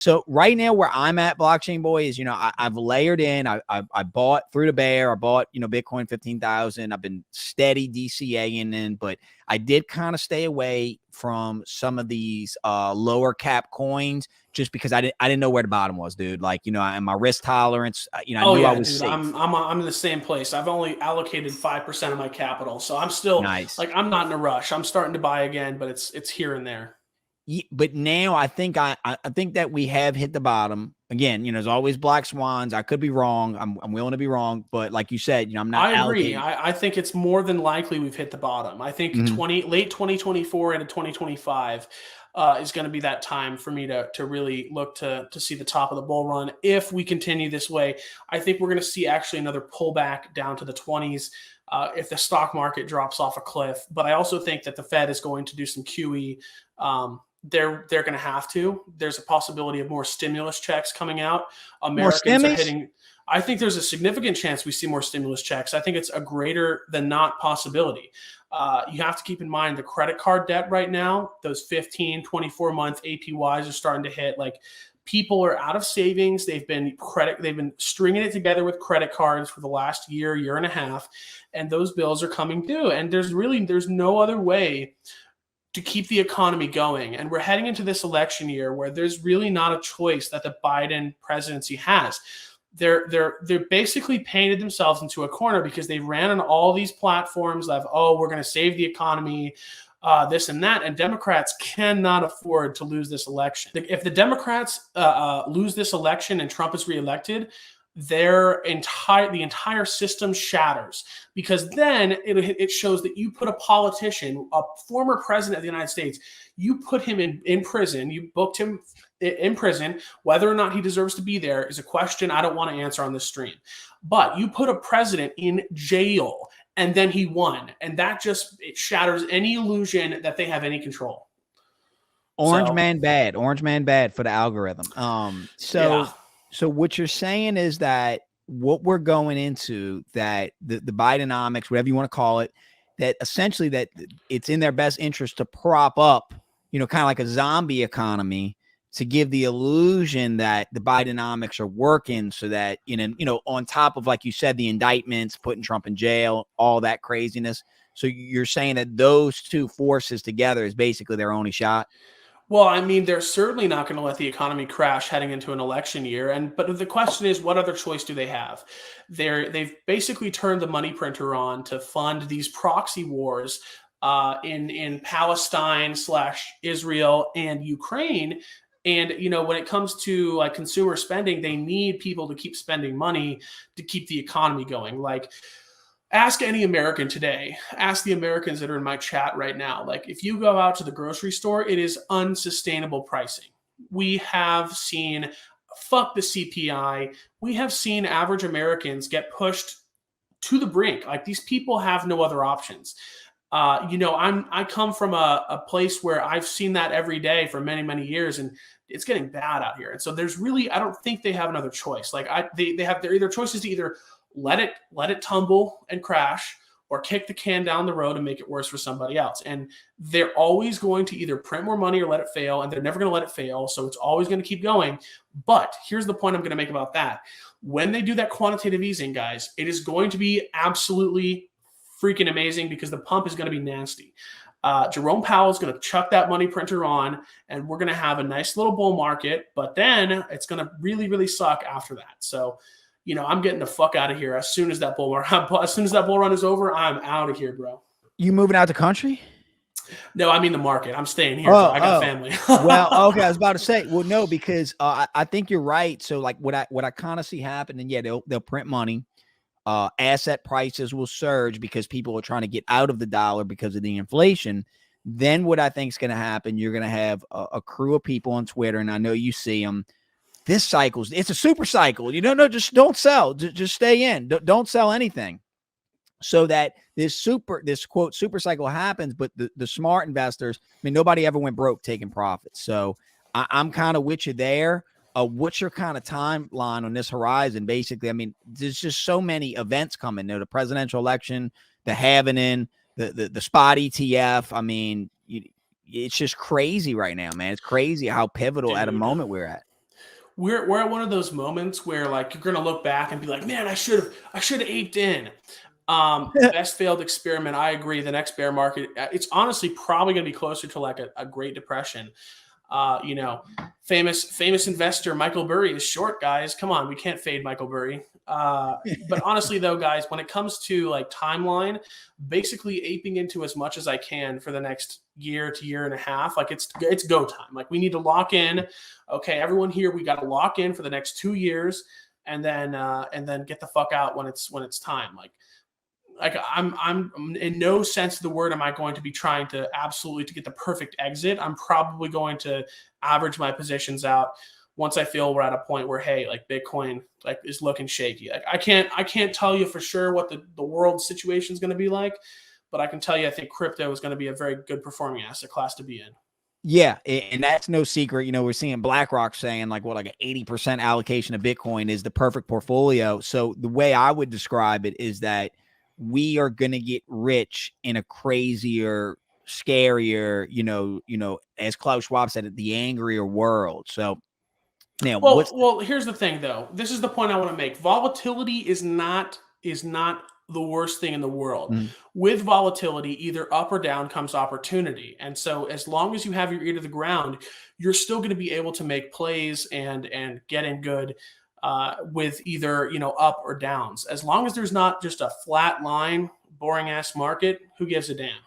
So right now where I'm at, blockchain boy, is, I've layered in, I bought through the bear, I bought, Bitcoin 15,000. I've been steady DCAing in, but I did kind of stay away from some of these lower cap coins just because I didn't know where the bottom was, dude. Like, and my risk tolerance, I knew I was dude, safe. I'm in the same place. I've only allocated 5% of my capital, so I'm still Nice. like, I'm not in a rush. I'm starting to buy again, but it's here and there. But now I think I think that we have hit the bottom again. There's always black swans. I could be wrong. I'm willing to be wrong, but like you said, I'm not. I agree. Allocating. I think it's more than likely we've hit the bottom. I think late 2024 into 2025 is going to be that time for me to really look to see the top of the bull run. If we continue this way, I think we're going to see actually another pullback down to the 20s. If the stock market drops off a cliff. But I also think that the Fed is going to do some QE. They're going to have to. There's a possibility of more stimulus checks coming out. Americans are hitting. I think there's a significant chance we see more stimulus checks. I think it's a greater than not possibility. You have to keep in mind the credit card debt right now, those 15, 24-month APYs are starting to hit. Like, people are out of savings. They've been stringing it together with credit cards for the last year and a half, and those bills are coming due. And there's no other way to keep the economy going. And we're heading into this election year where there's really not a choice that the Biden presidency has. They're basically painted themselves into a corner because they ran on all these platforms of, we're going to save the economy, this and that. And Democrats cannot afford to lose this election. If the Democrats lose this election and Trump is reelected, the entire system shatters, because then it shows that you put a politician, a former president of the United States, you put him in prison, you booked him in prison. Whether or not he deserves to be there is a question I don't want to answer on this stream. But you put a president in jail and then he won, and that it shatters any illusion that they have any control. Orange man bad for the algorithm. So what you're saying is that what we're going into, that the Bidenomics, whatever you want to call it, that essentially that it's in their best interest to prop up, kind of like a zombie economy, to give the illusion that the Bidenomics are working, so that, on top of, like you said, the indictments, putting Trump in jail, all that craziness. So you're saying that those two forces together is basically their only shot? Well, I mean, they're certainly not going to let the economy crash heading into an election year. But the question is, what other choice do they have? They've basically turned the money printer on to fund these proxy wars in Palestine / Israel and Ukraine. And, when it comes to like consumer spending, they need people to keep spending money to keep the economy going. Like, ask any American today, ask the Americans that are in my chat right now. Like, if you go out to the grocery store, it is unsustainable pricing. We have seen, fuck the CPI, we have seen average Americans get pushed to the brink. Like, these people have no other options. I come from a place where I've seen that every day for many, many years, and it's getting bad out here. And so there's really, I don't think they have another choice. Like, they have their choices to either let it tumble and crash, or kick the can down the road and make it worse for somebody else. And they're always going to either print more money or let it fail, and they're never going to let it fail. So it's always going to keep going. But here's the point I'm going to make about that. When they do that quantitative easing, guys, it is going to be absolutely freaking amazing, because the pump is going to be nasty. Jerome Powell is going to chuck that money printer on, and we're going to have a nice little bull market, but then it's going to really, really suck after that. So, I'm getting the fuck out of here as soon as that bull run is over. I'm out of here, bro. You moving out the country? No, I mean the market. I'm staying here. I got family. Well, okay. I was about to say, well, no, because I think you're right. So like what I kind of see happen, and yeah, they'll print money. Asset prices will surge because people are trying to get out of the dollar because of the inflation. Then what I think is going to happen, you're going to have a crew of people on Twitter, and I know you see them. This cycle's, it's a super cycle. No, just don't sell. Just stay in. Don't sell anything. So that this quote super cycle happens, but the smart investors, I mean, nobody ever went broke taking profits. So I'm kind of with you there. What's your kind of timeline on this horizon? Basically, I mean, there's just so many events coming. The presidential election, the halvening, the spot ETF. I mean, it's just crazy right now, man. It's crazy how pivotal at a moment we're at. we're at one of those moments where like you're gonna look back and be like, man, I should have aped in. Best failed experiment. I agree. The next bear market, it's honestly probably going to be closer to like a Great Depression. You know, famous investor Michael Burry is short, guys. Come on, we can't fade Michael Burry. But honestly, though, guys, when it comes to like timeline, basically aping into as much as I can for the next year to year and a half. Like it's go time. Like we need to lock in. Okay, everyone here, we got to lock in for the next 2 years, and then get the fuck out when it's time. Like I'm in no sense of the word am I going to be trying to absolutely to get the perfect exit. I'm probably going to average my positions out once I feel we're at a point where, hey, like Bitcoin like is looking shaky. Like I can't tell you for sure what the world situation is going to be like, but I can tell you I think crypto is going to be a very good performing asset class to be in. Yeah, and that's no secret. You know, we're seeing BlackRock saying like what, like an 80% allocation of Bitcoin is the perfect portfolio. So the way I would describe it is that we are going to get rich in a crazier, scarier, as Klaus Schwab said, the angrier world. So now Well, here's the thing though. This is the point I want to make. Volatility is not the worst thing in the world. Mhm. With volatility, either up or down comes opportunity. And so as long as you have your ear to the ground, you're still going to be able to make plays and get in good with either, up or downs. As long as there's not just a flat line, boring ass market, who gives a damn?